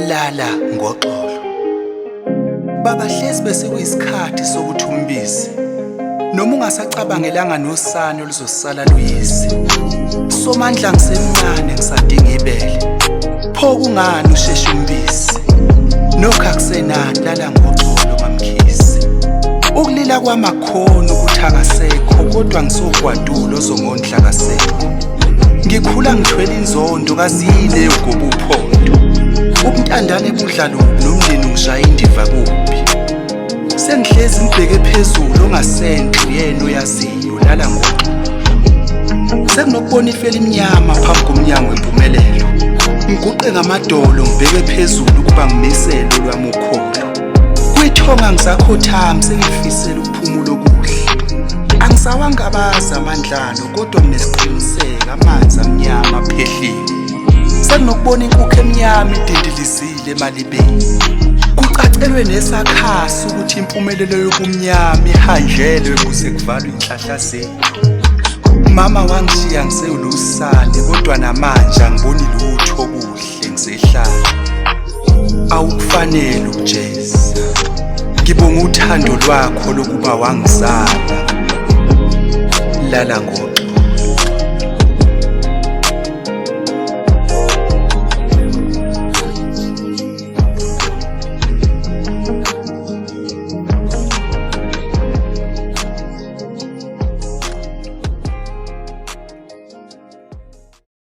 Lala Ngoxolo. Baba hlezi bese kuyisikhathi sokuthi umbize. Noma ungasacabangelanga nosana oluzosala luyisi. Somandla ngisemncane ngisadinga ibele. Pho kungani usheshe umbisi? Nokho akusenani Lala Ngoxolo mamkhisi. Ukulila kwamakhono ukuthi akasekho kodwa ngisogwadulo ozongondla kasekho. Ngikhula ngithwele inzondo kazile ugoba uphondo. Ubutandane budlalo nomndeni ungishaya indiva kuphi. Sengihlezi ngibheke phezulu ongasenhle uyena oyaziyo Lala Ngoxolo. Senginokubona ifela imnyama phambi komnyango wempumelelo. Ngiguqe ngamadolo ngibheke phezulu kuba ngimisele lwami ukholo. Kuyithonga ngisakhothama sengifisela ukuphumula okuhle. Angisawangabaza amandlalo kodwa nginesiqiniseko amanzi amnyama aphehlile. Senginokubona inkukhu emnyama idindilizile emalibeni. Kucacelwe nesakhasi ukuthi impumelelo yobumnyama ihanjelwe kuze kuvalwe inhlahla zethu. Mama wangishiya ngiseyulusane kodwa namanje angiboni lutho okuhle ngisehlala. Awukufanele ukujeza. Ngibonga uthando lwakho lokuba wangizala Lala Ngoxolo.